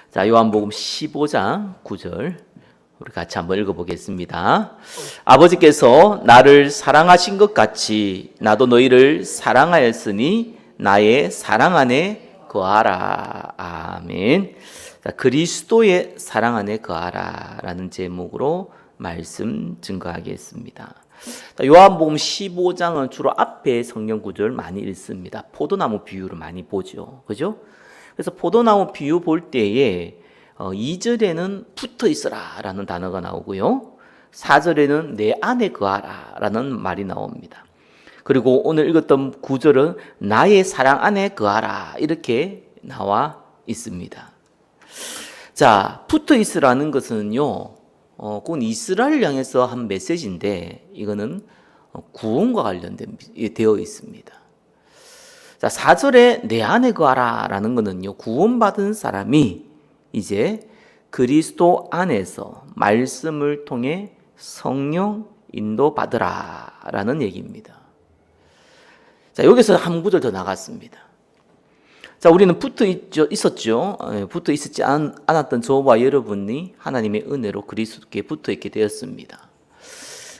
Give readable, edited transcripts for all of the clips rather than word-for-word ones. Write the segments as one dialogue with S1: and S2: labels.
S1: 자, 요한복음 15장 9절 우리 같이 한번 읽어보겠습니다. 아버지께서 나를 사랑하신 것 같이 나도 너희를 사랑하였으니 나의 사랑 안에 거하라. 아멘. 자, 그리스도의 사랑 안에 거하라 라는 제목으로 말씀 증거하겠습니다. 요한복음 15장은 주로 앞에 성경 구절 많이 읽습니다. 포도나무 비유를 많이 보죠. 그죠? 그래서 포도나무 비유 볼 때에 2절에는 붙어 있어라 라는 단어가 나오고요. 4절에는 내 안에 거하라 라는 말이 나옵니다. 그리고 오늘 읽었던 9절은 나의 사랑 안에 거하라 이렇게 나와 있습니다. 자, 붙어 있으라는 것은요, 그건 이스라엘 향해서 한 메시지인데 이거는 구원과 관련된 되어 있습니다. 자, 4절에 내 안에 거하라 라는 것은요, 구원받은 사람이 이제 그리스도 안에서 말씀을 통해 성령 인도받으라 라는 얘기입니다. 자, 여기서 한 구절 더 나갔습니다. 자, 우리는 있었죠. 붙어 있었지 않았던 저와 여러분이 하나님의 은혜로 그리스도께 붙어 있게 되었습니다.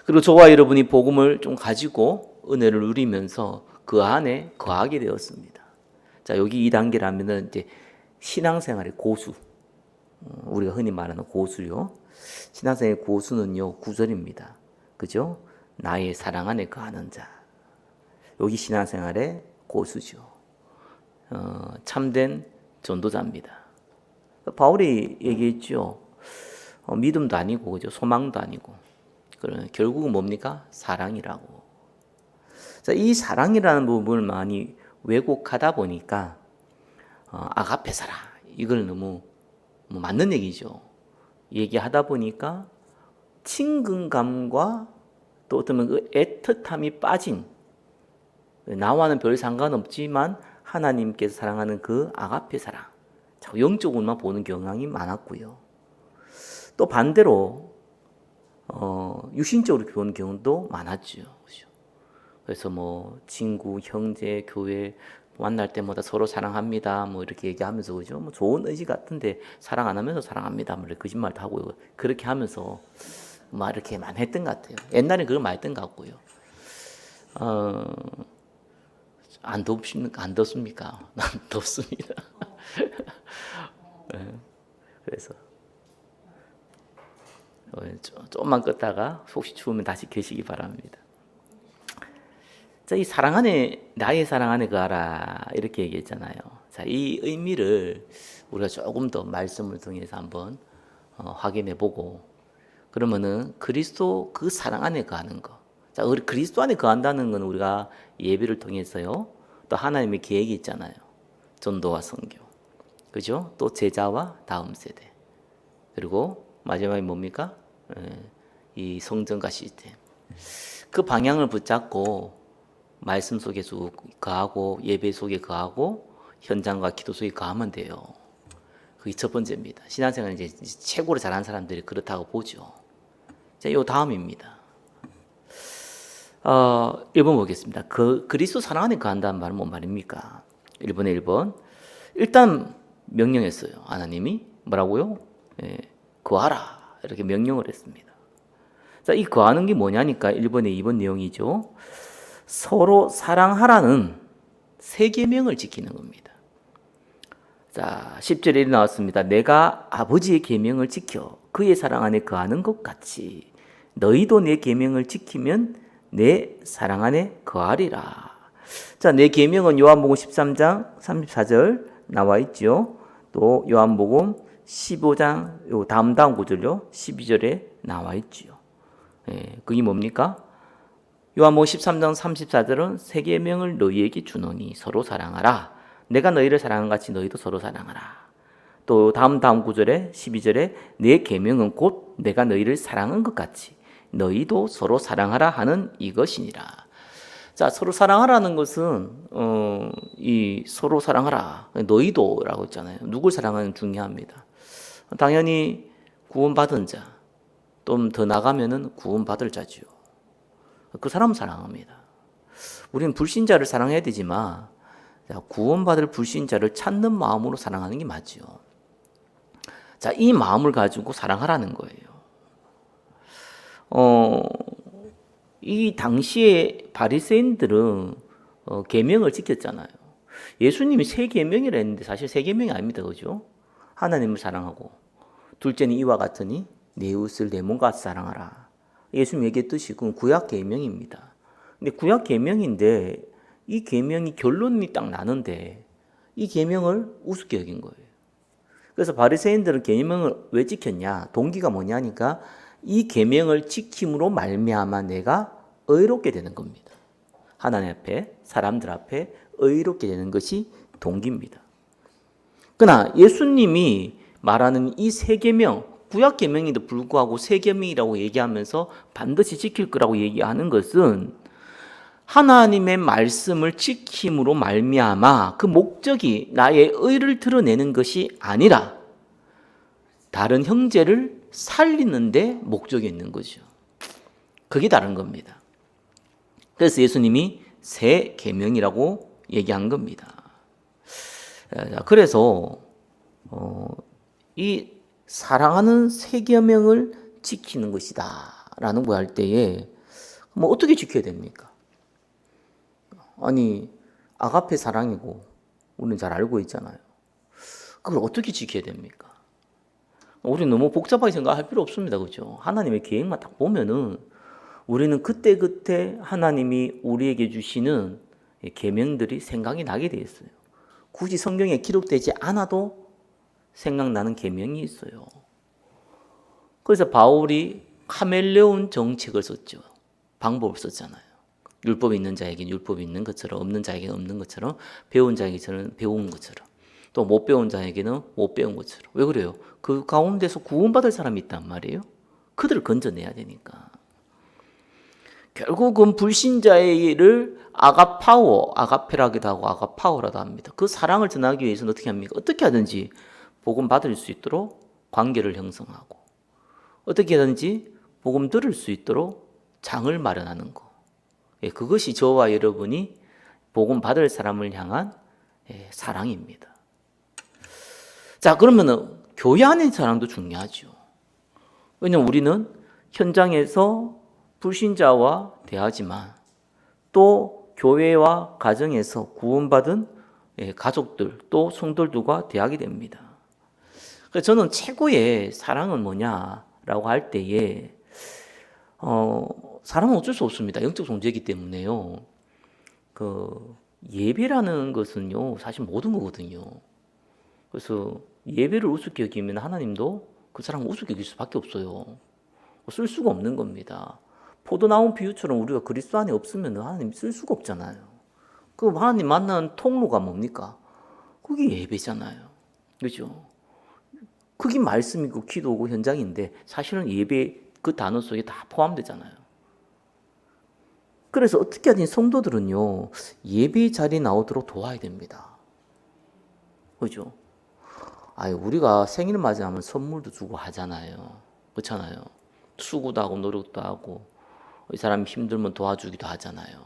S1: 그리고 저와 여러분이 복음을 좀 가지고 은혜를 누리면서 그 안에 거하게 되었습니다. 자, 여기 2단계라면은 이제 신앙생활의 고수. 우리가 흔히 말하는 고수요. 신앙생활의 고수는요, 9절입니다. 그죠? 나의 사랑 안에 거하는 자. 여기 신앙생활의 고수죠. 참된 전도자입니다. 바울이 얘기했죠. 믿음도 아니고, 그죠? 소망도 아니고. 그러나 결국은 뭡니까? 사랑이라고. 자, 이 사랑이라는 부분을 많이 왜곡하다 보니까 아가페 사랑 이걸 너무 맞는 얘기죠. 얘기하다 보니까 친근감과 또 어쩌면 그 애틋함이 빠진, 나와는 별 상관없지만 하나님께서 사랑하는 그 아가페 사랑, 자꾸 영적으로만 보는 경향이 많았고요. 또 반대로 육신적으로 보는 경우도 많았죠. 그래서 뭐 친구, 형제, 교회 만날 때마다 서로 사랑합니다. 뭐 이렇게 얘기하면서 그죠? 뭐 좋은 의지 같은데 사랑 안 하면서 사랑합니다. 뭐 이렇게 거짓말도 하고 그렇게 하면서 막 이렇게 많이 했던 것 같아요. 옛날에 그걸 많이 했던 것 같고요. 안 덥습니까? 안 덥습니다. 네. 그래서 조금만 껐다가 혹시 추우면 다시 계시기 바랍니다. 자, 이 사랑 안에, 나의 사랑 안에 거하라 이렇게 얘기했잖아요. 자, 이 의미를 우리가 조금 더 말씀을 통해서 한번 확인해 보고, 그러면은 그리스도 그 사랑 안에 거하는 거. 자, 우리 그리스도 안에 거한다는 건 우리가 예배를 통해서요, 또 하나님의 계획이 있잖아요. 전도와 선교, 그죠? 또 제자와 다음 세대, 그리고 마지막에 뭡니까? 이 성전과 시스템. 그 방향을 붙잡고 말씀 속에 거하고 예배 속에 거하고 현장과 기도 속에 거하면 돼요. 그게 첫 번째입니다. 신앙생활 이제 최고로 잘하는 사람들이 그렇다고 보죠. 자, 요 다음입니다. 1번 보겠습니다. 그리스도 사랑 안에 거한다는 말은 뭔 말입니까? 1번에 1번. 일단 명령했어요. 하나님이 뭐라고요? 거하라 이렇게 명령을 했습니다. 자, 이 거하는 게 뭐냐니까 1번에 2번 내용이죠. 서로 사랑하라는 세 계명을 지키는 겁니다. 자, 10절에 이렇게 나왔습니다. 내가 아버지의 계명을 지켜 그의 사랑 안에 거하는 것 같이 너희도 내 계명을 지키면 내 사랑 안에 거하리라. 자, 내 계명은 요한복음 13장 34절 나와 있죠. 또 요한복음 15장 요 다음 구절요. 12절에 나와 있죠. 그게 뭡니까? 요한복음 13장 34절은 세 계명을 너희에게 주노니 서로 사랑하라. 내가 너희를 사랑한 같이 너희도 서로 사랑하라. 또 다음 구절에 12절에 내 계명은 곧 내가 너희를 사랑한 것 같이 너희도 서로 사랑하라 하는 이것이니라. 자, 서로 사랑하라는 것은 이 서로 사랑하라. 너희도라고 했잖아요. 누굴 사랑하는 중요합니다. 당연히 구원받은 자, 좀 더 나가면은 구원받을 자지요. 그 사람 사랑합니다. 우리는 불신자를 사랑해야 되지만 구원받을 불신자를 찾는 마음으로 사랑하는 게 맞죠. 자, 이 마음을 가지고 사랑하라는 거예요. 이 당시에 바리새인들은 계명을 지켰잖아요. 예수님이 세 계명이라 했는데 사실 세 계명이 아닙니다. 그죠? 하나님을 사랑하고, 둘째는 이와 같으니 내 이웃을 내 몸과 같이 사랑하라. 예수님 얘기했듯이 그건 구약 계명입니다. 근데 구약 계명인데 이 계명이 결론이 딱 나는데 이 계명을 우습게 여긴 거예요. 그래서 바리새인들은 계명을 왜 지켰냐? 동기가 뭐냐니까 이 계명을 지킴으로 말미암아 내가 의롭게 되는 겁니다. 하나님 앞에, 사람들 앞에 의롭게 되는 것이 동기입니다. 그러나 예수님이 말하는 이 세 계명, 구약 계명에도 불구하고 세 계명이라고 얘기하면서 반드시 지킬 거라고 얘기하는 것은 하나님의 말씀을 지킴으로 말미암아 그 목적이 나의 의를 드러내는 것이 아니라 다른 형제를 살리는 데 목적이 있는 거죠. 그게 다른 겁니다. 그래서 예수님이 새 계명이라고 얘기한 겁니다. 그래서 이 사랑하는 새 계명을 지키는 것이다라는 거 할 때에 뭐 어떻게 지켜야 됩니까? 아니 아가페 사랑이고 우리는 잘 알고 있잖아요. 그걸 어떻게 지켜야 됩니까? 우리는 너무 복잡하게 생각할 필요 없습니다. 그렇죠? 하나님의 계획만 딱 보면은 우리는 그때그때 하나님이 우리에게 주시는 계명들이 생각이 나게 돼 있어요. 굳이 성경에 기록되지 않아도 생각나는 계명이 있어요. 그래서 바울이 카멜레온 정책을 썼죠. 방법을 썼잖아요. 율법이 있는 자에게는 율법이 있는 것처럼, 없는 자에게는 없는 것처럼, 배운 자에게는 배운 것처럼, 또 못 배운 자에게는 못 배운 것처럼. 왜 그래요? 그 가운데서 구원받을 사람이 있단 말이에요. 그들을 건져내야 되니까. 결국은 불신자를 아가파워, 아가페라기도 하고 아가파워라도 합니다. 그 사랑을 전하기 위해서는 어떻게 합니까? 어떻게 하든지 복음 받을 수 있도록 관계를 형성하고, 어떻게 하든지 복음 들을 수 있도록 장을 마련하는 거. 그것이 저와 여러분이 복음 받을 사람을 향한 사랑입니다. 자, 그러면은 교회 안의 사랑도 중요하죠. 왜냐하면 우리는 현장에서 불신자와 대하지만 또 교회와 가정에서 구원받은 가족들 또 성도들과 대하게 됩니다. 그래서 저는 최고의 사랑은 뭐냐라고 할 때에 사랑은 어쩔 수 없습니다. 영적 존재이기 때문에요. 그 예배라는 것은요 사실 모든 거거든요. 그래서 예배를 우습게 여기면 하나님도 그 사람을 우습게 여길 수밖에 없어요. 쓸 수가 없는 겁니다. 포도 나온 비유처럼 우리가 그리스도 안에 없으면 하나님 쓸 수가 없잖아요. 그 하나님 만나는 통로가 뭡니까? 그게 예배잖아요. 그렇죠? 그게 말씀이고 기도고 현장인데 사실은 예배 그 단어 속에 다 포함되잖아요. 그래서 어떻게 하든 성도들은요 예배 자리에 나오도록 도와야 됩니다. 그렇죠? 우리가 생일 맞이하면 선물도 주고 하잖아요. 그렇잖아요. 수고도 하고 노력도 하고 이 사람이 힘들면 도와주기도 하잖아요.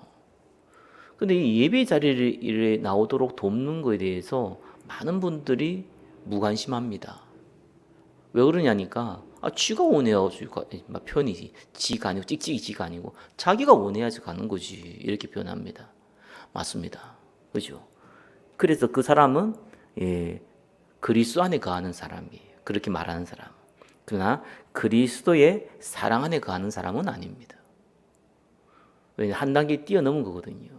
S1: 근데 이 예배 자리에 나오도록 돕는 것에 대해서 많은 분들이 무관심합니다. 왜 그러냐니까 지가 원해야지 편이지 지가 아니고 찍찍이 지가 아니고 자기가 원해야지 가는 거지 이렇게 표현합니다. 맞습니다. 그죠? 그래서 그 사람은 그리스도 안에 거하는 사람이에요. 그렇게 말하는 사람. 그러나 그리스도의 사랑 안에 거하는 사람은 아닙니다. 왜냐하면 한 단계 뛰어넘은 거거든요.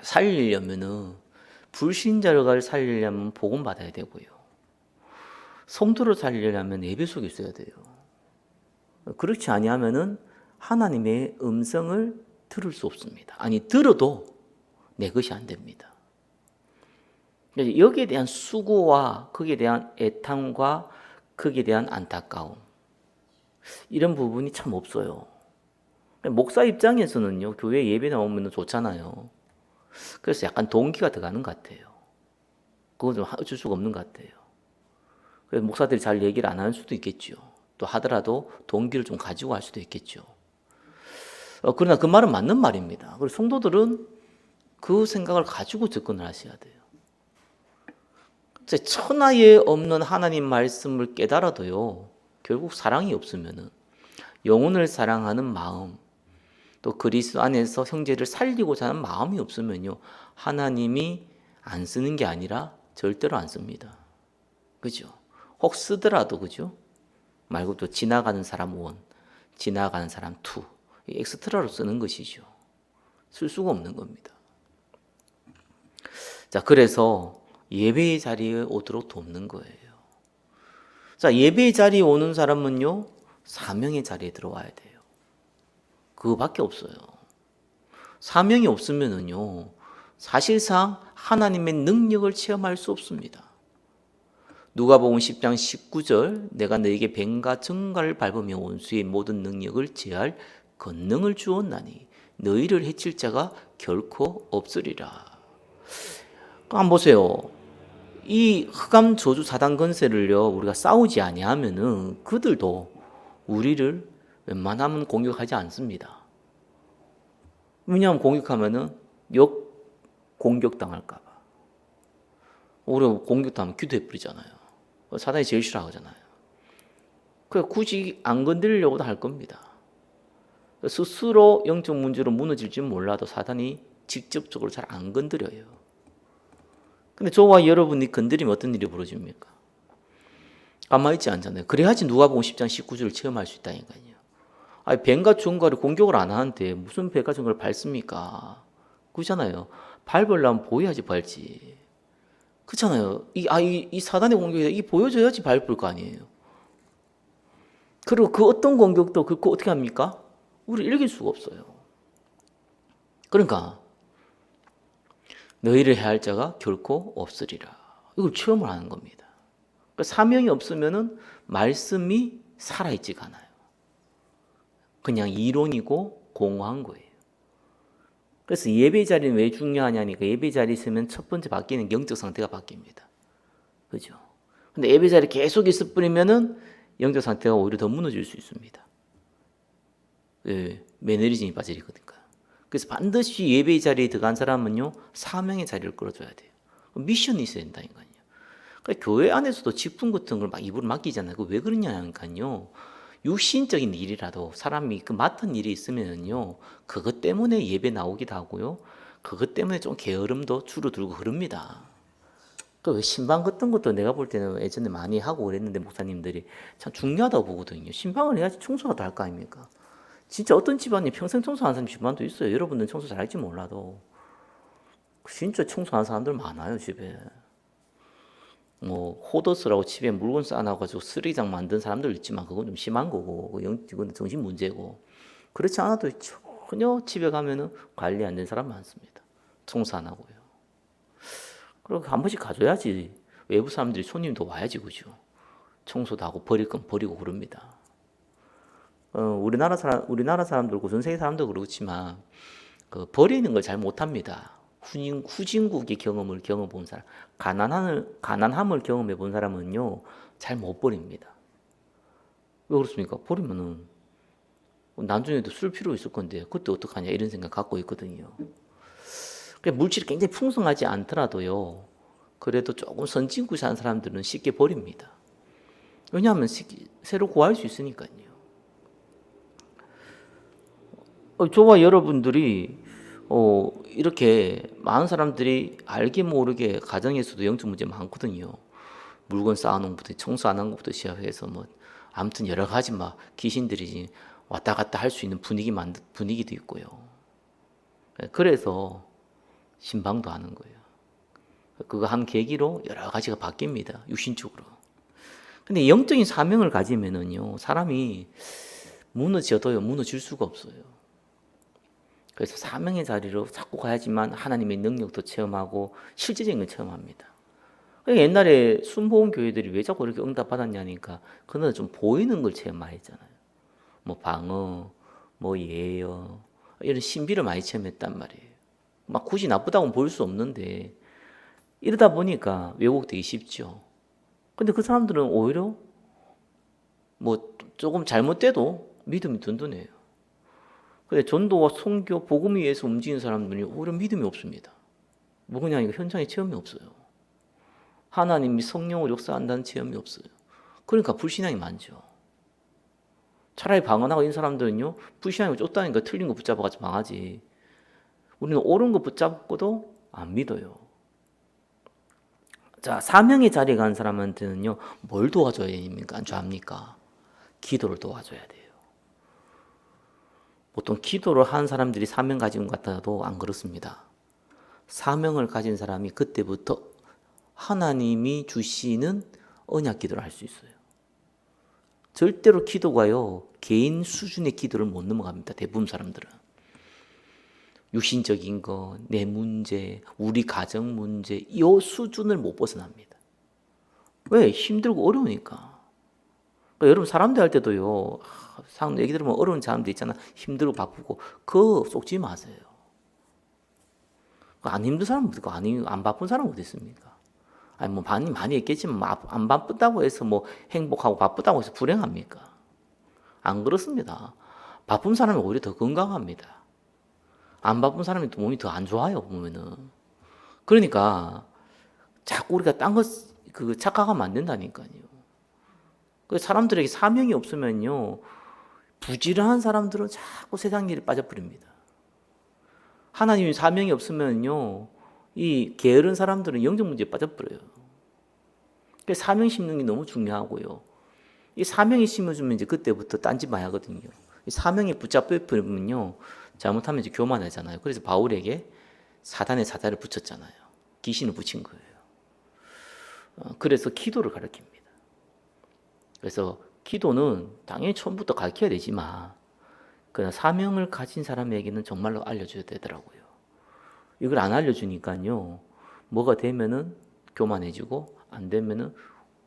S1: 살리려면은 불신자를 살리려면 복음 받아야 되고요. 성도를 살리려면 예배 속에 있어야 돼요. 그렇지 아니하면은 하나님의 음성을 들을 수 없습니다. 아니 들어도 내 것이 안 됩니다. 여기에 대한 수고와 거기에 대한 애탐과 거기에 대한 안타까움 이런 부분이 참 없어요. 목사 입장에서는요 교회 예배 나오면 좋잖아요. 그래서 약간 동기가 들어가는 것 같아요. 그건 좀 어쩔 수가 없는 것 같아요. 그래서 목사들이 잘 얘기를 안 할 수도 있겠죠. 또 하더라도 동기를 좀 가지고 할 수도 있겠죠. 그러나 그 말은 맞는 말입니다. 그리고 성도들은 그 생각을 가지고 접근을 하셔야 돼요. 천하에 없는 하나님 말씀을 깨달아도요, 결국 사랑이 없으면은 영혼을 사랑하는 마음, 또 그리스도 안에서 형제를 살리고자 하는 마음이 없으면요, 하나님이 안 쓰는 게 아니라 절대로 안 씁니다. 그죠? 혹 쓰더라도, 그죠? 말고 또 지나가는 사람 원, 지나가는 사람 투, 엑스트라로 쓰는 것이죠. 쓸 수가 없는 겁니다. 자, 그래서 예배의 자리에 오도록 돕는 거예요. 자, 예배의 자리에 오는 사람은요, 사명의 자리에 들어와야 돼요. 그거밖에 없어요. 사명이 없으면은요, 사실상 하나님의 능력을 체험할 수 없습니다. 누가복음 10장 19절, 내가 너에게 뱀과 정갈을 밟으며 원수의 모든 능력을 제할 권능을 주었나니 너희를 해칠 자가 결코 없으리라. 한번 보세요. 이 흑암 저주 사단 권세를요, 우리가 싸우지 아니하면은 그들도 우리를 웬만하면 공격하지 않습니다. 왜냐하면 공격하면은 역 공격당할까봐. 우리가 공격당하면 기도해 버리잖아요. 사단이 제일 싫어하잖아요. 그래 굳이 안 건드리려고도 할 겁니다. 스스로 영적 문제로 무너질지 몰라도 사단이 직접적으로 잘 안 건드려요. 근데 저와 여러분이 건드리면 어떤 일이 벌어집니까? 가만히 있지 않잖아요. 그래야지 누가복음 10장 19절을 체험할 수 있다니까요. 아니, 뱀과 종과를 공격을 안 하는데 무슨 뱀과 종과를 밟습니까? 그렇잖아요. 밟으려면 보여야지 밟지. 그렇잖아요. 이 사단의 공격이 이 보여줘야지 밟을 거 아니에요. 그리고 그 어떤 공격도 그거 어떻게 합니까? 우리 이길 수가 없어요. 그러니까 너희를 해할 자가 결코 없으리라. 이걸 체험을 하는 겁니다. 그러니까 사명이 없으면은 말씀이 살아있지가 않아요. 그냥 이론이고 공허한 거예요. 그래서 예배 자리는 왜 중요하냐니까 예배 자리에 있으면 첫 번째 바뀌는 영적 상태가 바뀝니다. 그죠? 근데 예배 자리에 계속 있을 뿐이면은 영적 상태가 오히려 더 무너질 수 있습니다. 예, 매너리즘이 빠지거든요. 그래서 반드시 예배 자리에 들어간 사람은요, 사명의 자리를 끌어줘야 돼요. 미션이 있어야 된다니까요. 그러니까 교회 안에서도 직분 같은 걸 막 입으로 맡기잖아요. 왜 그러냐니까요. 육신적인 일이라도 사람이 그 맡은 일이 있으면요, 그것 때문에 예배 나오기도 하고요, 그것 때문에 좀 게으름도 줄어들고 그럽니다. 그 신방 같은 것도 내가 볼 때는 예전에 많이 하고 그랬는데 목사님들이 참 중요하다고 보거든요. 신방을 해야지 청소라도 할 거 아닙니까? 진짜 어떤 집안이 평생 청소하는 사람 집안도 있어요. 여러분들은 청소 잘할지 몰라도 진짜 청소하는 사람들 많아요 집에. 뭐 호더스라고 집에 물건 쌓아놔가지고 쓰레기장 만든 사람들 있지만 그건 좀 심한 거고 이건 정신 문제고, 그렇지 않아도 전혀 집에 가면은 관리 안 된 사람 많습니다. 청소 안 하고요. 그리고 한 번씩 가줘야지 외부 사람들이 손님도 와야지, 그죠? 청소도 하고 버릴 건 버리고 그럽니다. 우리나라 사람들고 전 세계 사람도 그렇지만 그 버리는 걸 잘 못합니다. 후진국의 경험을 경험해 본 사람, 가난함을 경험해 본 사람은요, 잘 못 버립니다. 왜 그렇습니까? 버리면은 나중에도 쓸 필요 있을 건데 그때 어떡하냐 이런 생각 갖고 있거든요. 물질이 굉장히 풍성하지 않더라도요, 그래도 조금 선진국에 사는 사람들은 쉽게 버립니다. 왜냐하면 새로 구할 수 있으니까요. 저와 여러분들이 이렇게 많은 사람들이 알게 모르게 가정에서도 영적 문제 많거든요. 물건 쌓아놓은 것부터 청소 안 한 것부터 시작해서 뭐 아무튼 여러 가지 막 귀신들이 왔다 갔다 할 수 있는 분위기도 있고요. 그래서 신방도 하는 거예요. 그거 한 계기로 여러 가지가 바뀝니다. 육신적으로. 근데 영적인 사명을 가지면은요, 사람이 무너져도요, 무너질 수가 없어요. 그래서 사명의 자리로 자꾸 가야지만 하나님의 능력도 체험하고 실제적인 걸 체험합니다. 옛날에 순복음 교회들이 왜 자꾸 이렇게 응답 받았냐니까 그는 좀 보이는 걸 체험 많이 했잖아요. 뭐 방어, 뭐 예언, 이런 신비를 많이 체험했단 말이에요. 막 굳이 나쁘다고는 보일 수 없는데 이러다 보니까 왜곡되기 쉽죠. 근데 그 사람들은 오히려 뭐 조금 잘못돼도 믿음이 든든해요. 근데 전도와 선교, 복음 위에서 움직이는 사람들이 오히려 믿음이 없습니다. 뭐냐, 이거 현장에 체험이 없어요. 하나님이 성령을 역사한다는 체험이 없어요. 그러니까 불신앙이 많죠. 차라리 방언하고 있는 사람들은요, 불신앙이 쫓다니까 틀린 거 붙잡아가지고 망하지. 우리는 옳은 거 붙잡고도 안 믿어요. 자, 사명의 자리에 간 사람한테는요, 뭘 도와줘야 됩니까? 합니까? 기도를 도와줘야 돼요. 보통 기도를 한 사람들이 사명 가진 것 같아도 안 그렇습니다. 사명을 가진 사람이 그때부터 하나님이 주시는 언약 기도를 할 수 있어요. 절대로 기도가요, 개인 수준의 기도를 못 넘어갑니다. 대부분 사람들은. 육신적인 거, 내 문제, 우리 가정 문제, 이 수준을 못 벗어납니다. 왜? 힘들고 어려우니까. 그러니까 여러분 사람들 할 때도요, 얘기 들으면 어려운 사람들 있잖아. 힘들고 바쁘고 그거 속지 마세요. 안 힘든 사람은 어디 있고 안 바쁜 사람은 어디 있습니까? 아니 뭐 많이 했겠지만 안 바쁘다고 해서 뭐 행복하고 바쁘다고 해서 불행합니까? 안 그렇습니다. 바쁜 사람은 오히려 더 건강합니다. 안 바쁜 사람이 몸이 더 안 좋아요, 보면은. 그러니까 자꾸 우리가 딴 거 착각하면 안 된다니까요. 그 사람들에게 사명이 없으면요, 부지런한 사람들은 자꾸 세상 일에 빠져버립니다. 하나님이 사명이 없으면요, 이 게으른 사람들은 영적 문제에 빠져버려요. 그래서 사명 심는 게 너무 중요하고요. 이 사명이 심어주면 이제 그때부터 딴짓 많이 하거든요. 이 사명에 붙잡혀 버리면요, 잘못하면 이제 교만하잖아요. 그래서 바울에게 사단의 사자를 붙였잖아요. 귀신을 붙인 거예요. 그래서 기도를 가르칩니다. 그래서 기도는 당연히 처음부터 가르쳐야 되지만, 그러나 사명을 가진 사람에게는 정말로 알려줘야 되더라고요. 이걸 안 알려주니까요, 뭐가 되면은 교만해지고, 안 되면은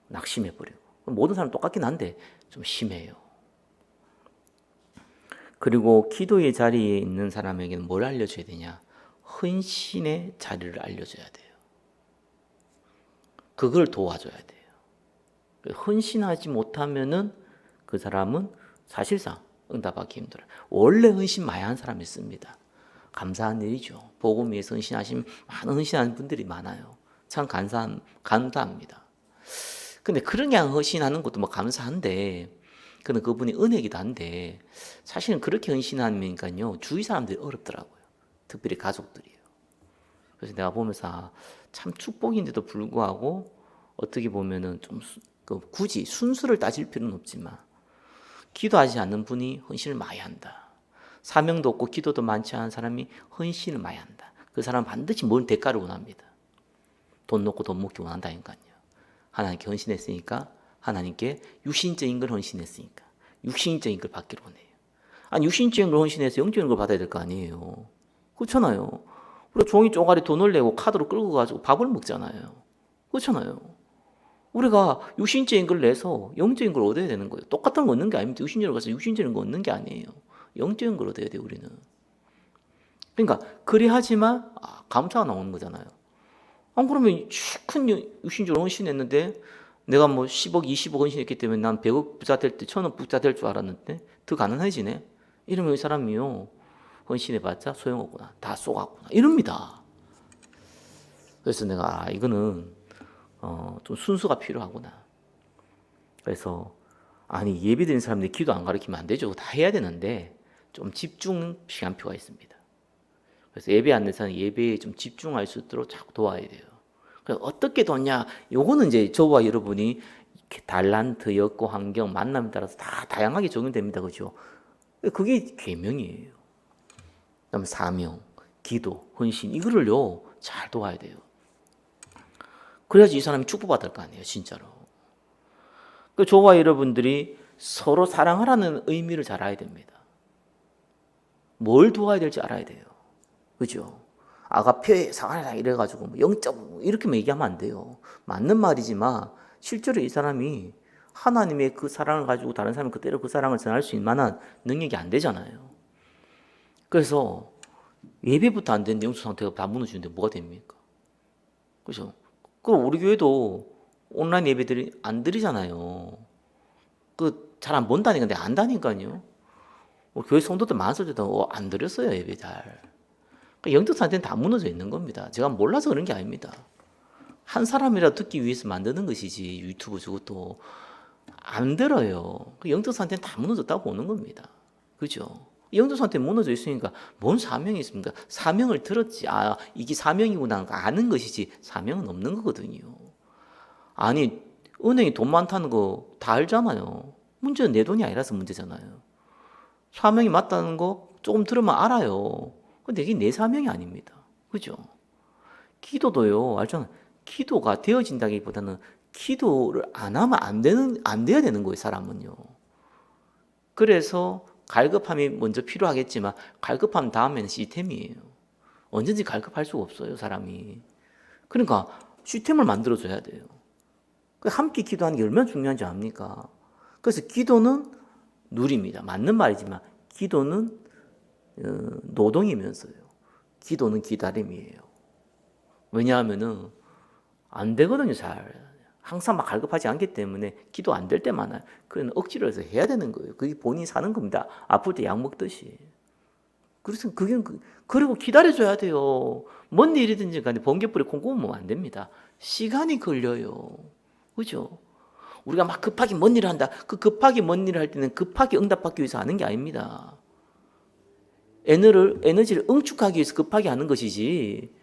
S1: 낙심해버리고. 모든 사람 똑같긴 한데 좀 심해요. 그리고 기도의 자리에 있는 사람에게는 뭘 알려줘야 되냐? 헌신의 자리를 알려줘야 돼요. 그걸 도와줘야 돼요. 헌신하지 못하면은 그 사람은 사실상 응답하기 힘들어요. 원래 헌신 많이 한 사람이 있습니다. 감사한 일이죠. 복음 위해서 헌신하시면 많은 헌신하는 분들이 많아요. 참 감사합니다. 근데 그런 양 헌신하는 것도 뭐 감사한데, 그는 그분이 은혜기도 한데, 사실은 그렇게 헌신하니까요, 주위 사람들이 어렵더라고요. 특별히 가족들이요. 그래서 내가 보면서 참 축복인데도 불구하고 어떻게 보면은 좀 굳이 순수를 따질 필요는 없지만, 기도하지 않는 분이 헌신을 많이 한다. 사명도 없고 기도도 많지 않은 사람이 헌신을 많이 한다. 그 사람은 반드시 뭔 대가를 원합니다. 돈 놓고 돈 먹기 원한다니까요. 하나님께 헌신했으니까, 하나님께 육신적인 걸 헌신했으니까 육신적인 걸 받기를 원해요. 아니 육신적인 걸 헌신해서 영적인 걸 받아야 될 거 아니에요. 그렇잖아요. 우리가 종이 쪼가리 돈을 내고 카드로 끌고 가지고 밥을 먹잖아요. 그렇잖아요. 우리가 육신적인 걸 내서 영적인 걸 얻어야 되는 거예요. 똑같은 거 얻는 게 아닙니다. 육신적으로 가서 육신적인 거 얻는 게 아니에요. 영적인 걸 얻어야 돼요, 우리는. 그러니까 그리하지만 감사가 나오는 거잖아요. 안 그러면 큰 육신적으로 헌신했는데 내가 뭐 10억, 20억 헌신했기 때문에 난 100억 부자 될 때 1000억 부자 될 줄 알았는데 더 가난해지네. 이러면 이 사람이요, 헌신해봤자 소용없구나. 다 쏘갔구나. 이럽니다. 그래서 내가 이거는 좀 순수가 필요하구나. 그래서 아니 예배 드리는 사람들이 기도 안 가르치면 안 되죠. 다 해야 되는데 좀 집중 시간표가 있습니다. 그래서 예배 안 드는 사람은 예배에 좀 집중할 수 있도록 자꾸 도와야 돼요. 그래서 어떻게 도냐? 요거는 이제 저와 여러분이 달란트, 여고, 환경, 만남에 따라서 다 다양하게 적용됩니다. 그죠? 그게 계명이에요. 그다음에 사명, 기도, 헌신 이거를요 잘 도와야 돼요. 그래야지 이 사람이 축복받을 거 아니에요, 진짜로. 그 저와 여러분들이 서로 사랑하라는 의미를 잘 알아야 됩니다. 뭘 도와야 될지 알아야 돼요. 그죠? 아가페 사랑하라 이래가지고 뭐 0.5 이렇게만 얘기하면 안 돼요. 맞는 말이지만 실제로 이 사람이 하나님의 그 사랑을 가지고 다른 사람이 그대로 그 사랑을 전할 수 있는 만한 능력이 안 되잖아요. 그래서 예배부터 안 되는데 영적 상태가 다 무너지는데 뭐가 됩니까? 그죠? 그럼 우리 교회도 온라인 예배들이 안 드리잖아요. 잘 안 본다니까, 근데 안다니까요. 우리 교회 성도들 많았을 때도 안 드렸어요, 예배 잘. 영적 상태는 다 무너져 있는 겁니다. 제가 몰라서 그런 게 아닙니다. 한 사람이라도 듣기 위해서 만드는 것이지 유튜브 저것도 안 들어요. 그 영적 상태는 다 무너졌다고 보는 겁니다. 그죠? 영적 상태 무너져 있으니까 뭔 사명이 있습니까? 사명을 들었지. 아, 이게 사명이구나 아는 것이지 사명은 없는 거거든요. 아니, 은행이 돈 많다는 거 다 알잖아요. 문제는 내 돈이 아니라서 문제잖아요. 사명이 맞다는 거 조금 들으면 알아요. 근데 이게 내 사명이 아닙니다. 그죠? 기도도요, 알잖아요. 기도가 되어진다기보다는 기도를 안 하면 안 돼야 되는 거예요, 사람은요. 그래서 갈급함이 먼저 필요하겠지만 갈급함 다음에는 시스템이에요. 언제든지 갈급할 수가 없어요, 사람이. 그러니까 시스템을 만들어줘야 돼요. 함께 기도하는 게 얼마나 중요한지 압니까? 그래서 기도는 누립니다. 맞는 말이지만 기도는 노동이면서요. 기도는 기다림이에요. 왜냐하면은 안 되거든요, 잘. 항상 막 갈급하지 않기 때문에 기도 안 될 때 많아요. 그건 억지로 해서 해야 되는 거예요. 그게 본인이 사는 겁니다. 아플 때 약 먹듯이. 그래서 그리고 기다려줘야 돼요. 뭔 일이든지 간에 번개불에 콩 꼽으면 안 됩니다. 시간이 걸려요. 그죠? 우리가 막 급하게 뭔 일을 한다. 그 급하게 뭔 일을 할 때는 급하게 응답받기 위해서 하는 게 아닙니다. 에너지를 응축하기 위해서 급하게 하는 것이지,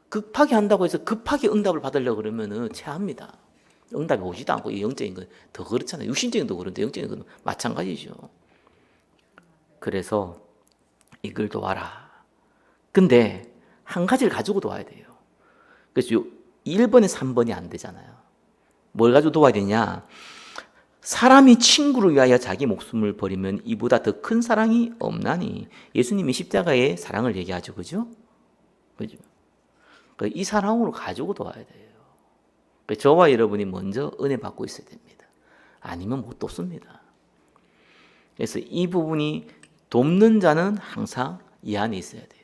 S1: 급하게 한다고 해서 급하게 응답을 받으려고 그러면은 체합니다. 응답이 오지도 않고, 이 영적인 건 더 그렇잖아요. 육신적인 건 그런데 영적인 건 마찬가지죠. 그래서 이걸 도와라. 근데 한 가지를 가지고 도와야 돼요. 그래서 1번에 3번이 안 되잖아요. 뭘 가지고 도와야 되냐? 사람이 친구를 위하여 자기 목숨을 버리면 이보다 더 큰 사랑이 없나니. 예수님이 십자가의 사랑을 얘기하죠. 그죠? 그죠? 이 사랑으로 가지고 도와야 돼요. 저와 여러분이 먼저 은혜 받고 있어야 됩니다. 아니면 못 돕습니다. 그래서 이 부분이 돕는 자는 항상 이 안에 있어야 돼요.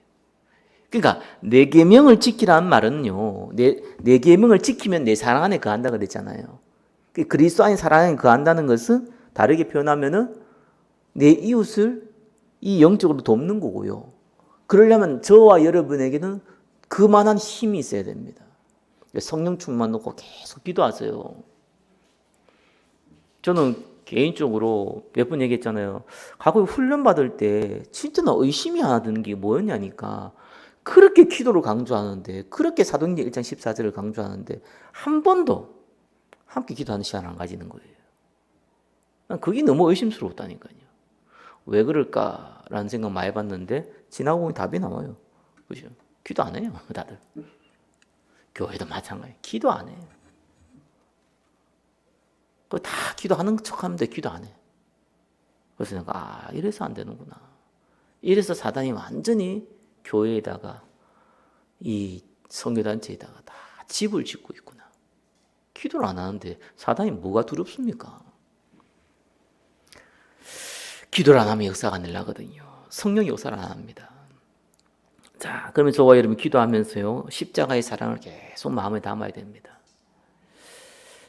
S1: 그러니까 내 계명을 지키라는 말은요, 내 계명을 지키면 내 사랑 안에 거한다 그랬잖아요. 그리스도 안에 사랑에 거한다는 것은 다르게 표현하면은 내 이웃을 이 영적으로 돕는 거고요. 그러려면 저와 여러분에게는 그만한 힘이 있어야 됩니다. 성령 충만 놓고 계속 기도하세요. 저는 개인적으로 몇 번 얘기했잖아요. 과거에 훈련 받을 때 진짜 나 의심이 하나 드는 게 뭐였냐니까, 그렇게 기도를 강조하는데, 그렇게 사도행전 1장 14절을 강조하는데 한 번도 함께 기도하는 시간을 안 가지는 거예요. 난 그게 너무 의심스러웠다니까요. 왜 그럴까라는 생각 많이 해봤는데 지나고 보니 답이 나와요. 그죠? 기도 안 해요, 다들. 교회도 마찬가지. 기도 안 해요. 다 기도하는 척하는데 기도 안 해. 그래서 내가 이래서 안 되는구나. 이래서 사단이 완전히 교회에다가 이 선교단체에다가 다 집을 짓고 있구나. 기도를 안 하는데 사단이 뭐가 두렵습니까? 기도를 안 하면 역사가 안 일어나거든요. 성령이 역사를 안 합니다. 자, 그러면 저와 여러분 기도하면서요, 십자가의 사랑을 계속 마음에 담아야 됩니다.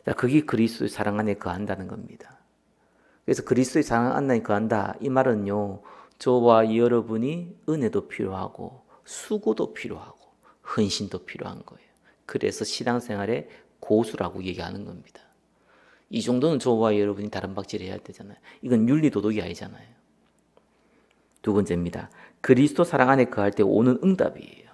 S1: 자, 그게 그리스도의 사랑 안에 거한다는 겁니다. 그래서 그리스도의 사랑 안에 거한다, 이 말은요, 저와 여러분이 은혜도 필요하고 수고도 필요하고 헌신도 필요한 거예요. 그래서 신앙생활의 고수라고 얘기하는 겁니다. 이 정도는 저와 여러분이 다른 박질 해야 되잖아요. 이건 윤리도덕이 아니잖아요. 두 번째입니다. 그리스도 사랑 안에 거할 때 오는 응답이에요.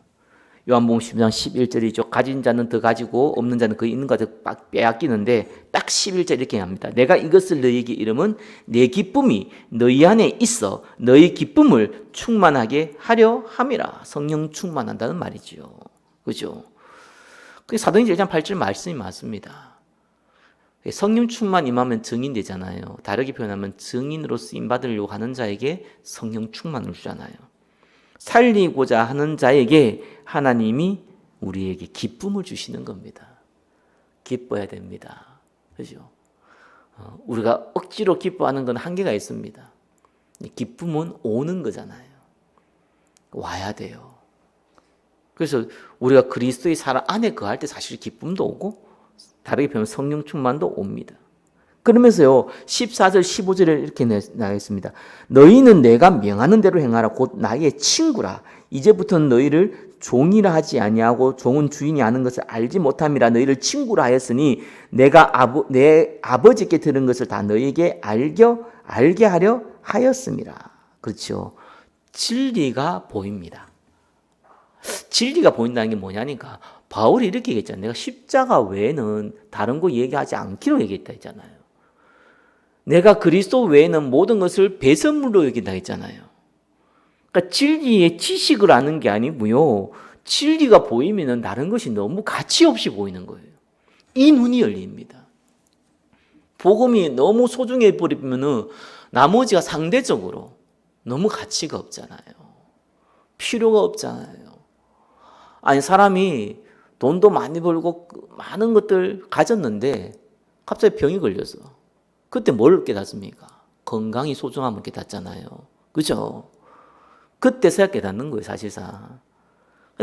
S1: 요한복음 10장 11절이죠. 가진 자는 더 가지고 없는 자는 그 있는 것을 빼앗기는데 딱 11절 이렇게 합니다. 내가 이것을 너희에게 이름은 내 기쁨이 너희 안에 있어 너희 기쁨을 충만하게 하려 함이라. 성령 충만한다는 말이죠. 그죠? 사도행전 1장 8절 말씀이 맞습니다. 성령 충만 임하면 증인 되잖아요. 다르게 표현하면 증인으로 쓰임 받으려고 하는 자에게 성령 충만을 주잖아요. 살리고자 하는 자에게 하나님이 우리에게 기쁨을 주시는 겁니다. 기뻐야 됩니다. 그죠? 우리가 억지로 기뻐하는 건 한계가 있습니다. 기쁨은 오는 거잖아요. 와야 돼요. 그래서 우리가 그리스도의 사랑 안에 거할 때 사실 기쁨도 오고 다르게 표현하면 성령 충만도 옵니다. 그러면서요 14절 15절에 이렇게 나있습니다. 너희는 내가 명하는 대로 행하라. 곧 나의 친구라. 이제부터는 너희를 종이라 하지 아니하고 종은 주인이 아는 것을 알지 못함이라. 너희를 친구라 하였으니 내가 내 아버지께 들은 것을 다 너희에게 알게 하려 하였음이라. 그렇죠. 진리가 보입니다. 진리가 보인다는 게 뭐냐니까 바울이 이렇게 얘기했잖아요. 내가 십자가 외에는 다른 거 얘기하지 않기로 얘기했다 했잖아요. 내가 그리스도 외에는 모든 것을 배설물로 여긴다 했잖아요. 그러니까 진리의 지식을 아는 게 아니고요. 진리가 보이면 다른 것이 너무 가치 없이 보이는 거예요. 이 눈이 열립니다. 복음이 너무 소중해 버리면 나머지가 상대적으로 너무 가치가 없잖아요. 필요가 없잖아요. 아니 사람이 돈도 많이 벌고 많은 것들 가졌는데 갑자기 병이 걸렸어. 그때 뭘 깨닫습니까? 건강이 소중함을 깨닫잖아요. 그죠? 그때서야 깨닫는 거예요, 사실상.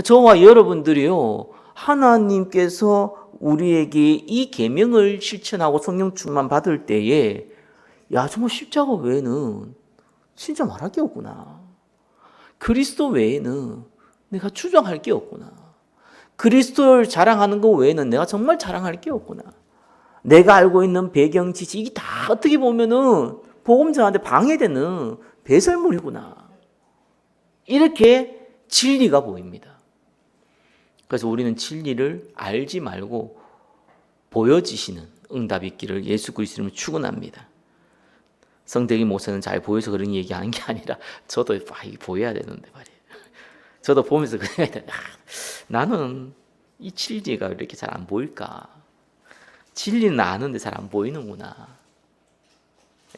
S1: 저와 여러분들이요, 하나님께서 우리에게 이 계명을 실천하고 성령 충만 받을 때에 야, 정말 십자가 외에는 진짜 말할 게 없구나. 그리스도 외에는 내가 주장할 게 없구나. 그리스도를 자랑하는 것 외에는 내가 정말 자랑할 게 없구나. 내가 알고 있는 배경 지식 이게 다 어떻게 보면은 복음자한테 방해되는 배설물이구나. 이렇게 진리가 보입니다. 그래서 우리는 진리를 알지 말고 보여지시는 응답이 있기를 예수 그리스도를 축원합니다. 성대기 목사는 잘 보여서 그런 얘기하는 게 아니라 저도 보여야 되는데 말이에요. 저도 보면서 그냥 나는 이 진리가 왜 이렇게 잘 안 보일까? 진리는 아는데 잘 안 보이는구나.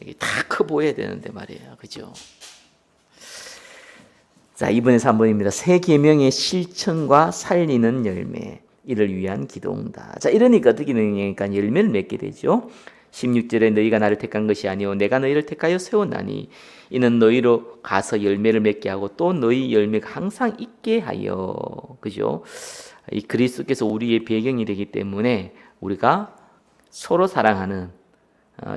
S1: 이게 다 커 보여야 되는데 말이에요. 그죠? 자, 이번에 3번입니다. 새 계명의 실천과 살리는 열매. 이를 위한 기도응답. 자, 이러니까 어떻게 되니까 열매를 맺게 되죠. 16절에 너희가 나를 택한 것이 아니요 내가 너희를 택하여 세웠나니 이는 너희로 가서 열매를 맺게 하고 또 너희 열매가 항상 있게 하여. 그죠? 이 그리스도께서 우리의 배경이 되기 때문에 우리가 서로 사랑하는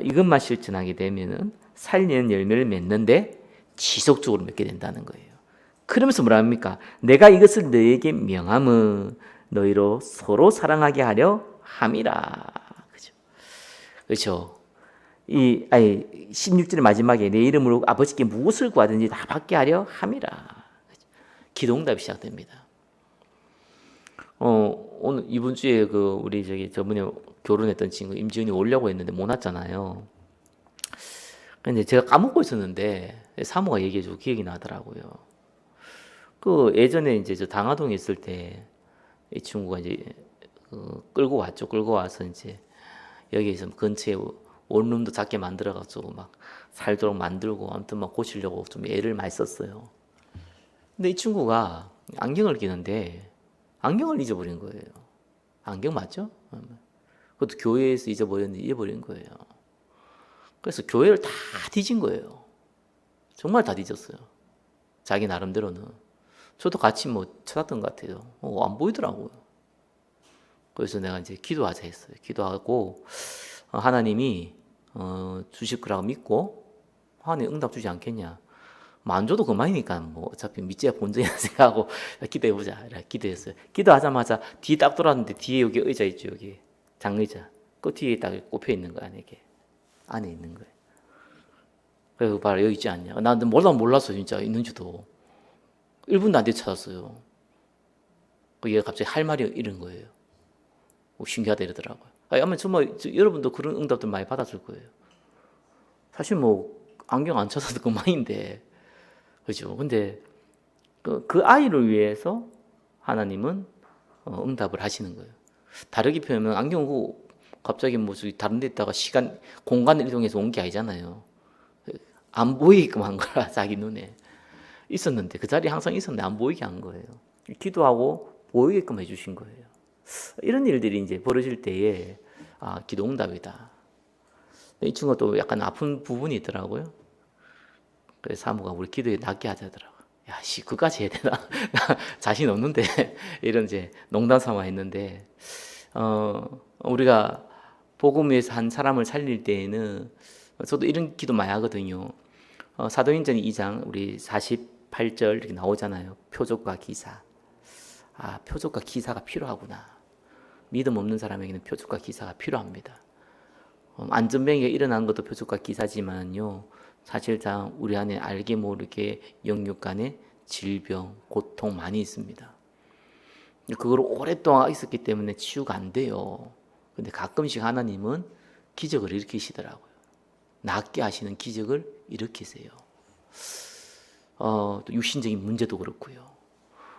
S1: 이것만 실천하게 되면은 살리는 열매를 맺는데 지속적으로 맺게 된다는 거예요. 그러면서 뭐라 합니까? 내가 이것을 너희에게 명함은 너희로 서로 사랑하게 하려 함이라. 그죠? 그렇죠? 16절의 마지막에 내 이름으로 아버지께 무엇을 구하든지 다 받게 하려 함이라. 그죠? 기도응답이 시작됩니다. 오늘 이번 주에 우리 저번에 결혼했던 친구 임지은이 오려고 했는데 못 왔잖아요. 근데 제가 까먹고 있었는데 사모가 얘기해주고 기억이 나더라고요. 예전에 이제 저 당하동에 있을 때 이 친구가 이제 끌고 왔죠. 끌고 와서 이제 여기에서 근처에 원룸도 작게 만들어가지고 막 살도록 만들고 아무튼 막 고치려고 좀 애를 많이 썼어요. 근데 이 친구가 안경을 끼는데 안경을 잊어버린 거예요. 안경 맞죠? 그것도 교회에서 잊어버린 거예요. 그래서 교회를 다 뒤진 거예요. 정말 다 뒤졌어요. 자기 나름대로는. 저도 같이 찾았던 것 같아요. 안 보이더라고요. 그래서 내가 이제 기도하자 했어요. 기도하고 하나님이 주실 거라고 믿고 하나님 응답 주지 않겠냐. 안 줘도 그만이니까 어차피 믿지야 본전이라 생각하고 기도해보자. 기도했어요. 기도하자마자 뒤 딱 돌았는데 뒤에 여기 의자 있죠. 여기 장의자. 그 뒤에 딱 꼽혀 있는 거야. 이게 안에 있는 거예요. 그래서 봐라 여기 있지 않냐. 난 몰랐어 진짜 있는지도. 1분도 안 돼 찾았어요. 얘가 갑자기 할 말이 이런 거예요. 신기하다 이러더라고요. 아마 정말 여러분도 그런 응답들 많이 받았을 거예요. 사실 안경 안 찾아도 그만인데, 그죠? 근데 그 아이를 위해서 하나님은 응답을 하시는 거예요. 다르게 표현하면 안경 갑자기 다른 데 있다가 공간을 이동해서 온 게 아니잖아요. 안 보이게끔 한 거라 자기 눈에. 있었는데 그 자리에 항상 있었는데 안 보이게 한 거예요. 기도하고 보이게끔 해주신 거예요. 이런 일들이 이제 벌어질 때에 기도 응답이다. 이 친구가 또 약간 아픈 부분이 있더라고요. 그래서 사모가 우리 기도에 낫게 하자더라고. 야, 그까지 해야 되나? 자신 없는데 이런 이제 농담 삼아 했는데 우리가 복음 위해서 한 사람을 살릴 때에는 저도 이런 기도 많이 하거든요. 사도행전 2장 우리 48절 이렇게 나오잖아요. 표적과 기사. 표적과 기사가 필요하구나. 믿음 없는 사람에게는 표적과 기사가 필요합니다. 안전병이가 일어난 것도 표적과 기사지만요. 사실상 우리 안에 알게 모르게 영육 간에 질병, 고통 많이 있습니다. 그걸 오랫동안 있었기 때문에 치유가 안 돼요. 근데 가끔씩 하나님은 기적을 일으키시더라고요. 낫게 하시는 기적을 일으키세요. 또 육신적인 문제도 그렇고요.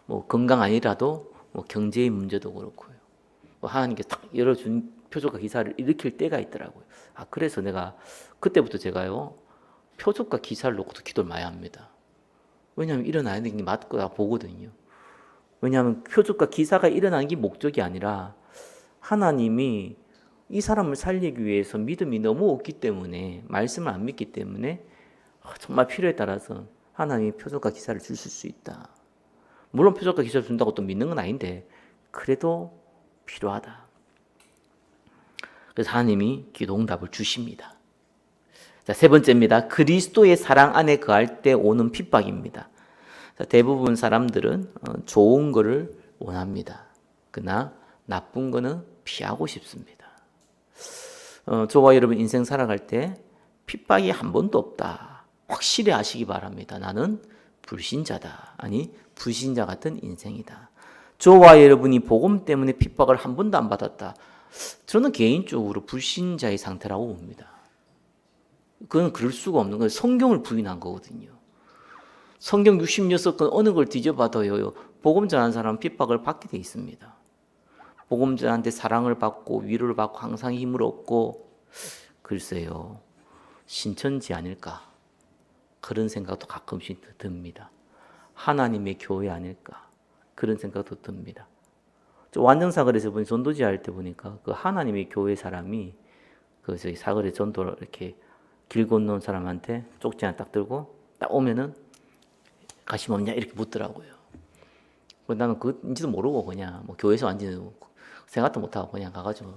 S1: 뭐 건강 아니라도 뭐 경제의 문제도 그렇고요. 하나님께서 딱 열어준 표적과 기사를 일으킬 때가 있더라고요. 그래서 내가 그때부터 제가요 표적과 기사를 놓고도 기도를 많이 합니다. 왜냐하면 일어나야 되는 게 맞고 보거든요. 왜냐하면 표적과 기사가 일어나는 게 목적이 아니라 하나님이 이 사람을 살리기 위해서 믿음이 너무 없기 때문에 말씀을 안 믿기 때문에 정말 필요에 따라서 하나님이 표적과 기사를 주실 수 있다. 물론 표적과 기사를 준다고 또 믿는 건 아닌데 그래도 필요하다. 그래서 하나님이 기도응답을 주십니다. 자, 세 번째입니다. 그리스도의 사랑 안에 거할 때 오는 핍박입니다. 자, 대부분 사람들은 좋은 거를 원합니다. 그러나 나쁜 거는 피하고 싶습니다. 저와 여러분 인생 살아갈 때 핍박이 한 번도 없다. 확실히 아시기 바랍니다. 나는 불신자다. 아니 불신자 같은 인생이다. 저와 여러분이 복음 때문에 핍박을 한 번도 안 받았다. 저는 개인적으로 불신자의 상태라고 봅니다. 그건 그럴 수가 없는 거예요. 성경을 부인한 거거든요. 성경 66권 어느 걸 뒤져봐도요. 복음 전하는 사람은 핍박을 받게 돼 있습니다. 복음 전하는데 사랑을 받고 위로를 받고 항상 힘을 얻고 글쎄요. 신천지 아닐까 그런 생각도 가끔씩 듭니다. 하나님의 교회 아닐까 그런 생각도 듭니다. 저 완전사거리에서 보니 전도지 할 때 보니까 그 하나님의 교회 사람이 그 저기 사거리 전도를 이렇게 길 건너온 사람한테 쪽지 하나 딱 들고 딱 오면은 관심 없냐 이렇게 묻더라고요. 나는 그인지도 모르고 그냥 뭐 교회에서 완전히 생각도 못하고 그냥 가가지고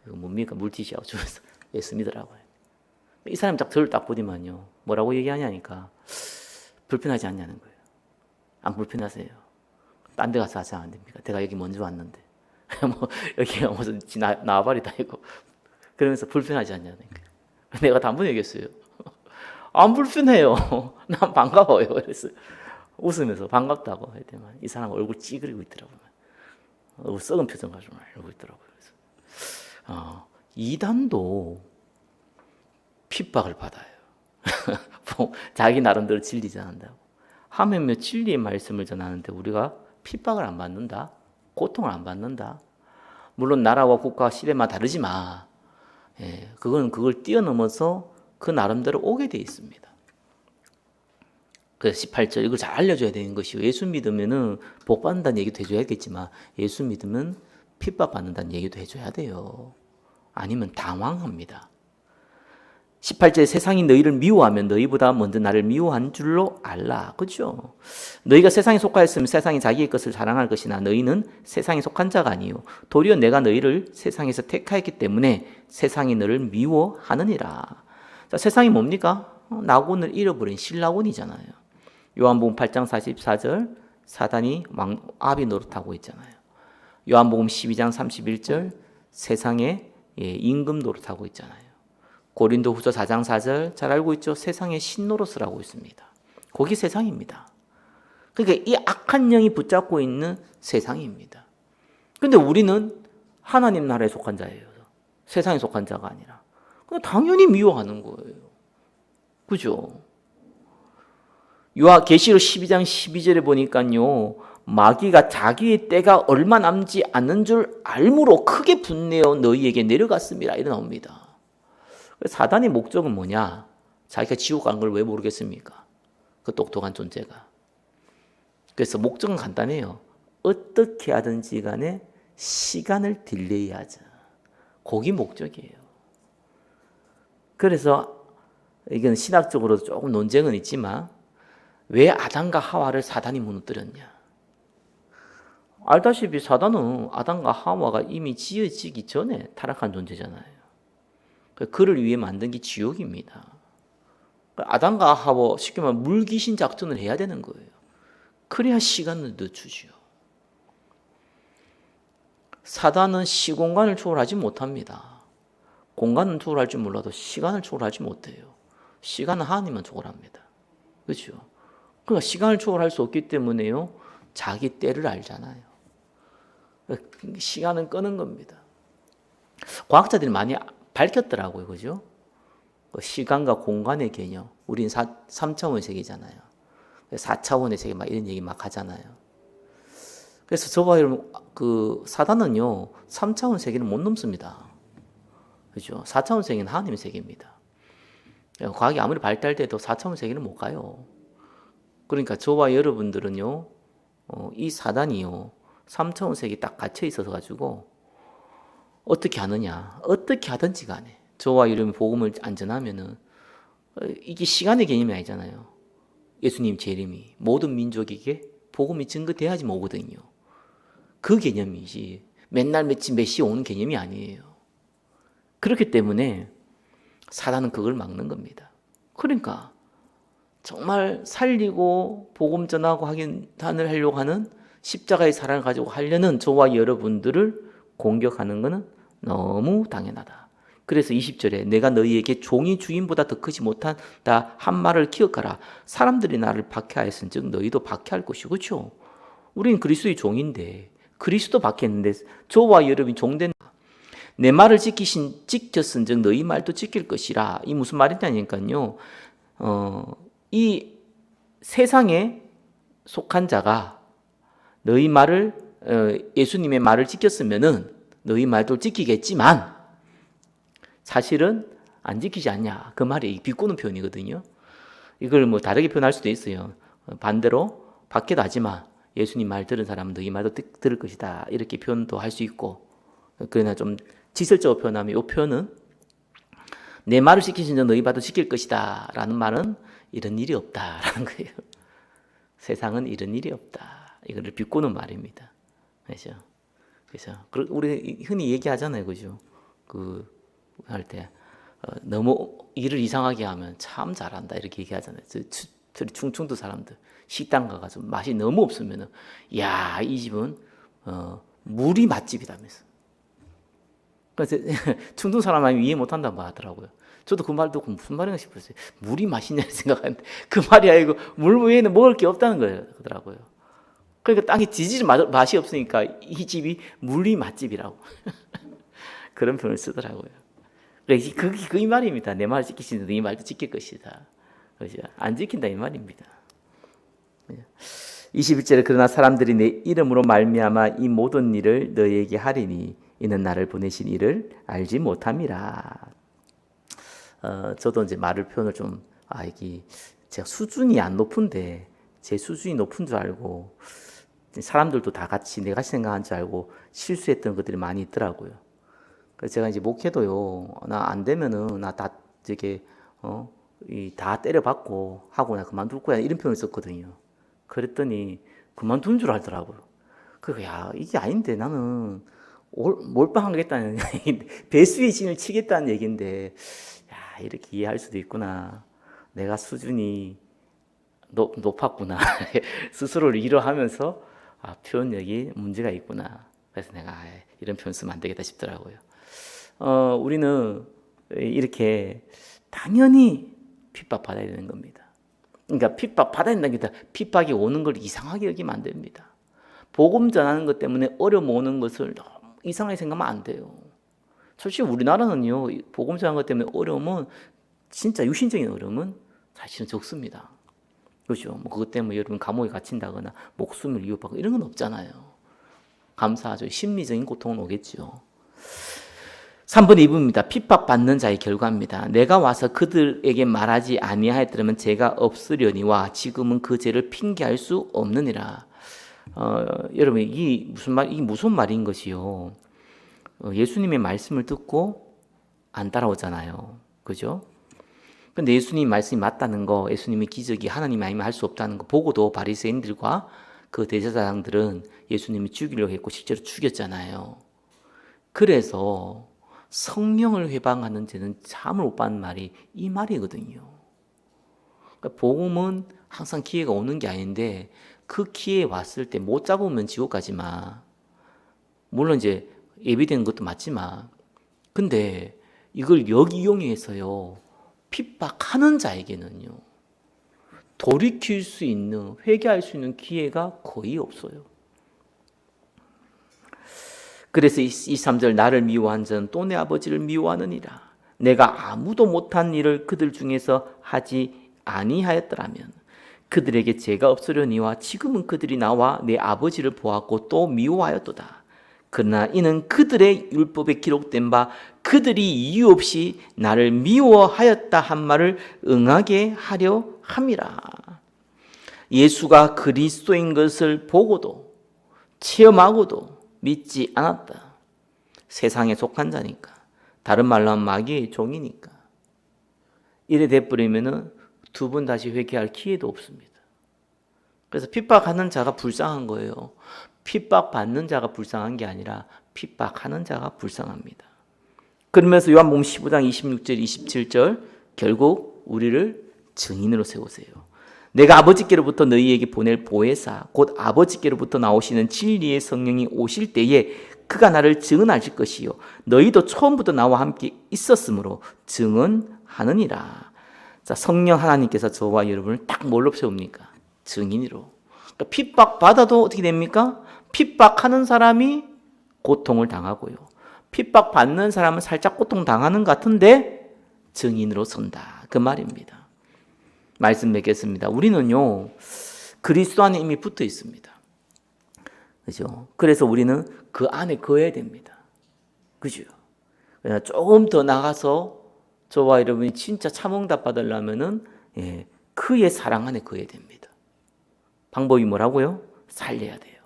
S1: 뭡니까 물티슈하고 주면서 예수 믿으라고요. 이 사람이 딱 저를 딱 보더만요. 뭐라고 얘기하냐니까 불편하지 않냐는 거예요. 안 불편하세요? 딴 데 가서 하자 안 됩니까? 내가 여기 먼저 왔는데 뭐 여기가 무슨 나발이다 이거 그러면서 불편하지 않냐는 거예요. 내가 단번 얘기했어요. 안 불편해요. 난 반가워요. 그래서 웃으면서 반갑다고 했더만 이 사람 얼굴 찌그리고 있더라고요. 얼굴 썩은 표정 가지고 알고 있더라고요. 그래서 이단도 핍박을 받아요. 자기 나름대로 진리 전한다고. 하물며 진리의 말씀을 전하는데 우리가 핍박을 안 받는다? 고통을 안 받는다? 물론 나라와 국가 시대마다 다르지만 그건 그걸 뛰어넘어서 그 나름대로 오게 돼 있습니다. 그래서 18절 이걸 잘 알려줘야 되는 것이요. 예수 믿으면은 복 받는다는 얘기도 해줘야겠지만 예수 믿으면 핍박 받는다는 얘기도 해줘야 돼요. 아니면 당황합니다. 18절 세상이 너희를 미워하면 너희보다 먼저 나를 미워한 줄로 알라. 그렇죠? 너희가 세상에 속하였으면 세상이 자기의 것을 자랑할 것이나 너희는 세상에 속한 자가 아니요 도리어 내가 너희를 세상에서 택하였기 때문에 세상이 너를 미워하느니라. 자, 세상이 뭡니까? 낙원을 잃어버린 신라원이잖아요. 요한복음 8장 44절 사단이 아비 노릇하고 있잖아요. 요한복음 12장 31절 세상에 임금 노릇하고 있잖아요. 고린도후서 4장 4절 잘 알고 있죠? 세상의 신노릇을 하고 있습니다. 거기 세상입니다. 그러니까 이 악한 영이 붙잡고 있는 세상입니다. 그런데 우리는 하나님 나라에 속한 자예요. 세상에 속한 자가 아니라. 당연히 미워하는 거예요. 그죠? 계시록 12장 12절에 보니까요. 마귀가 자기의 때가 얼마 남지 않는 줄 알므로 크게 분내어 너희에게 내려갔습니다. 이래 나옵니다. 사단의 목적은 뭐냐? 자기가 지옥 가는 걸 왜 모르겠습니까? 그 똑똑한 존재가. 그래서 목적은 간단해요. 어떻게 하든지 간에 시간을 딜레이하자. 그게 목적이에요. 그래서 이건 신학적으로 조금 논쟁은 있지만 왜 아담과 하와를 사단이 무너뜨렸냐? 알다시피 사단은 아담과 하와가 이미 지어지기 전에 타락한 존재잖아요. 그를 위해 만든 게 지옥입니다. 아담과 하와 쉽게 말하면 물귀신 작전을 해야 되는 거예요. 그래야 시간을 늦추죠. 사단은 시공간을 초월하지 못합니다. 공간은 초월할 줄 몰라도 시간을 초월하지 못해요. 시간은 하나님만 초월합니다. 그렇죠? 그러니까 시간을 초월할 수 없기 때문에요. 자기 때를 알잖아요. 시간은 끄는 겁니다. 과학자들이 많이 밝혔더라고요. 그죠? 시간과 공간의 개념. 우린 3차원 세계잖아요. 4차원의 세계 막 이런 얘기 막 하잖아요. 그래서 저와 여러분 사단은요. 3차원 세계를 못 넘습니다. 그죠? 4차원 세계는 하나님의 세계입니다. 과학이 아무리 발달돼도 4차원 세계는 못 가요. 그러니까 저와 여러분들은요. 이 사단이요. 3차원 세계에 딱 갇혀 있어서 가지고 어떻게 하느냐. 어떻게 하든지 간에 저와 여러분 복음을 안 전하면은 이게 시간의 개념이 아니잖아요. 예수님 재림이 모든 민족에게 복음이 증거돼야지 오거든요. 그 개념이지 맨날 며칠 몇 시에 오는 개념이 아니에요. 그렇기 때문에 사단은 그걸 막는 겁니다. 그러니까 정말 살리고 복음 전하고 하려고 하는 십자가의 사랑을 가지고 하려는 저와 여러분들을 공격하는 것은 너무 당연하다. 그래서 20절에 내가 너희에게 종이 주인보다 더 크지 못한다 한 말을 기억하라. 사람들이 나를 박해하였은 즉 너희도 박해할 것이고. 그렇죠? 우리는 그리스도의 종인데 그리스도 박해했는데 저와 여러분이 종된 내 말을 지켰은 즉 너희 말도 지킬 것이라. 이 무슨 말이냐니까요. 이 세상에 속한 자가 너희 말을 예수님의 말을 지켰으면은 너희 말도 지키겠지만 사실은 안 지키지 않냐. 그 말이 비꼬는 표현이거든요. 이걸 뭐 다르게 표현할 수도 있어요. 반대로 박해도 하지만 예수님 말 들은 사람은 너희 말도 들을 것이다. 이렇게 표현도 할 수 있고. 그러나 좀 지설적으로 표현하면 이 표현은 내 말을 지키신 자 너희 말도 지킬 것이다 라는 말은 이런 일이 없다라는 거예요. 세상은 이런 일이 없다. 이거를 비꼬는 말입니다. 그렇죠? 그래서 우리 흔히 얘기하잖아요. 그죠? 할 때 너무 일을 이상하게 하면 참 잘한다 이렇게 얘기하잖아요. 충청도 사람들 식당 가서 맛이 너무 없으면은 야, 이 집은 물이 맛집이다면서. 그래서 충청 사람 아니면 이해 못한다고 하더라고요. 저도 그 말 듣고 무슨 말인가 싶었어요. 물이 맛있냐 생각하는데 그 말이 아니고 물 외에는 먹을 게 없다는 거예요. 그러더라고요. 그러니까 땅에 지질 맛이 없으니까 이 집이 물이 맛집이라고 그런 표현을 쓰더라고요. 그게 그 이 말입니다. 내 말을 지키시는 네 말도 지킬 것이다. 그렇죠? 안 지킨다 이 말입니다. 21절에 그러나 사람들이 내 이름으로 말미암아 이 모든 일을 너희에게 하리니 이는 나를 보내신 이를 알지 못함이라. 저도 이제 말을 표현을 좀 이게 제가 수준이 안 높은데 제 수준이 높은 줄 알고 사람들도 다 같이 내가 생각한 줄 알고 실수했던 것들이 많이 있더라고요. 그래서 제가 이제 목회도요, 나 안 되면은 나 다 이렇게 다 때려받고 하고 나 그만둘 거야 이런 표현을 썼거든요. 그랬더니 그만둔 줄 알더라고요. 그래서 야 이게 아닌데 나는 몰빵하겠다는 배수의 진을 치겠다는 얘기인데 야 이렇게 이해할 수도 있구나. 내가 수준이 높았구나. 스스로를 위로하면서 표현력이 문제가 있구나. 그래서 내가 이런 표현 쓰면 안 되겠다 싶더라고요. 우리는 이렇게 당연히 핍박받아야 되는 겁니다. 그러니까 핍박받아야 된다는 게 핍박이 오는 걸 이상하게 여기면 안 됩니다. 복음 전하는 것 때문에 어려움 오는 것을 너무 이상하게 생각하면 안 돼요. 솔직히 우리나라는요, 복음 전하는 것 때문에 어려움은 진짜 유신적인 어려움은 사실은 적습니다. 그렇죠? 뭐 그것 때문에 여러분 감옥에 갇힌다거나 목숨을 위협하고 이런 건 없잖아요. 감사하죠. 심리적인 고통은 오겠죠. 3번 2부입니다. 핍박받는 자의 결과입니다. 내가 와서 그들에게 말하지 아니하였더라면 죄가 없으려니와 지금은 그 죄를 핑계할 수 없느니라. 여러분 이게 무슨 말인 것이요? 예수님의 말씀을 듣고 안 따라오잖아요. 그죠? 근데 예수님 말씀이 맞다는 거, 예수님의 기적이 하나님 아니면 할 수 없다는 거 보고도 바리새인들과 그 대제사장들은 예수님을 죽이려고 했고 실제로 죽였잖아요. 그래서 성령을 회방하는 자는 잠을 못 받는 말이 이 말이거든요. 그러니까 복음은 항상 기회가 오는 게 아닌데 그 기회 왔을 때 못 잡으면 지옥 가지 마. 물론 이제 예비되는 것도 맞지만, 근데 이걸 역이용해서요 핍박하는 자에게는요 돌이킬 수 있는, 회개할 수 있는 기회가 거의 없어요. 그래서 23절, 나를 미워한 자는 또 내 아버지를 미워하느니라. 내가 아무도 못한 일을 그들 중에서 하지 아니하였더라면 그들에게 죄가 없으려니와 지금은 그들이 나와 내 아버지를 보았고 또 미워하였도다. 그러나 이는 그들의 율법에 기록된 바 그들이 이유 없이 나를 미워하였다 한 말을 응하게 하려 함이라. 예수가 그리스도인 것을 보고도 체험하고도 믿지 않았다. 세상에 속한 자니까, 다른 말로 하면 마귀의 종이니까. 이래 돼버리면은 두 번 다시 회개할 기회도 없습니다. 그래서 핍박하는 자가 불쌍한 거예요. 핍박받는 자가 불쌍한 게 아니라 핍박하는 자가 불쌍합니다. 그러면서 요한복음 15장 26절 27절 결국 우리를 증인으로 세우세요. 내가 아버지께로부터 너희에게 보낼 보혜사 곧 아버지께로부터 나오시는 진리의 성령이 오실 때에 그가 나를 증언하실 것이요 너희도 처음부터 나와 함께 있었으므로 증언하느니라. 자, 성령 하나님께서 저와 여러분을 딱 뭘로 세웁니까? 증인으로. 그러니까 핍박받아도 어떻게 됩니까? 핍박하는 사람이 고통을 당하고요. 핍박받는 사람은 살짝 고통당하는 것 같은데 증인으로 선다. 그 말입니다. 말씀 맺겠습니다. 우리는요, 그리스도 안에 이미 붙어 있습니다. 그죠? 그래서 우리는 그 안에 거해야 됩니다. 그죠? 조금 더 나가서 저와 여러분이 진짜 참응답 받으려면은 그의 사랑 안에 거해야 됩니다. 방법이 뭐라고요? 살려야 돼요.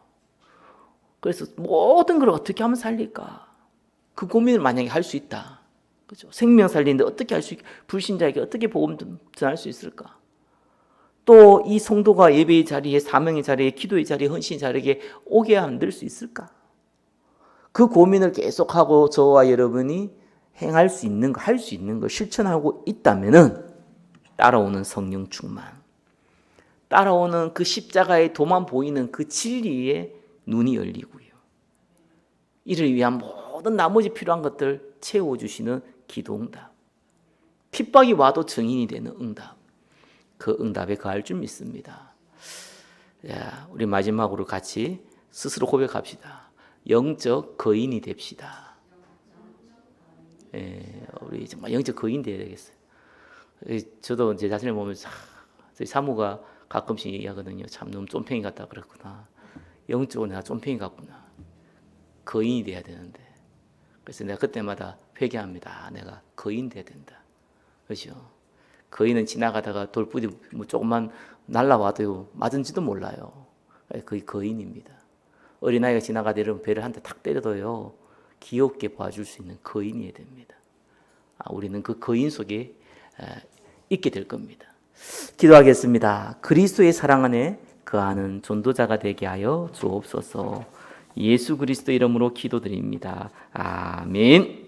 S1: 그래서 모든 걸 어떻게 하면 살릴까? 그 고민을 만약에 할 수 있다. 그죠? 생명 살리는데 어떻게 할 수 있게, 불신자에게 어떻게 복음 전할 수 있을까? 또 이 성도가 예배의 자리에, 사명의 자리에, 기도의 자리에, 헌신의 자리에 오게 만들 수 있을까? 그 고민을 계속하고 저와 여러분이 행할 수 있는 거, 할 수 있는 거 실천하고 있다면은 따라오는 성령 충만, 따라오는 그 십자가의 도만 보이는 그 진리에 눈이 열리고요. 이를 위한 모든 나머지 필요한 것들 채워주시는 기도 응답, 핍박이 와도 증인이 되는 응답, 그 응답에 거할 줄 믿습니다. 야, 우리 마지막으로 같이 스스로 고백합시다. 영적 거인이 됩시다. 우리 정말 영적 거인 돼야 되겠어요. 저도 제 자신을 보면서 저희 사모가 가끔씩 얘기하거든요. 참 너무 쫌팽이 같다 그랬구나. 영적으로 내가 쫌팽이 같구나. 거인이 돼야 되는데. 그래서 내가 그때마다 회개합니다. 내가 거인 돼야 된다. 그렇죠? 거인은 지나가다가 돌부디 뭐 조금만 날라와도 맞은지도 몰라요. 그게 거인입니다. 어린아이가 지나가다 이러면 배를 한 대 탁 때려도요. 귀엽게 봐줄 수 있는 거인이어야 됩니다. 우리는 그 거인 속에 있게 될 겁니다. 기도하겠습니다. 그리스도의 사랑 안에 거하는 전도자가 되게 하여 주옵소서. 예수 그리스도 이름으로 기도드립니다. 아멘.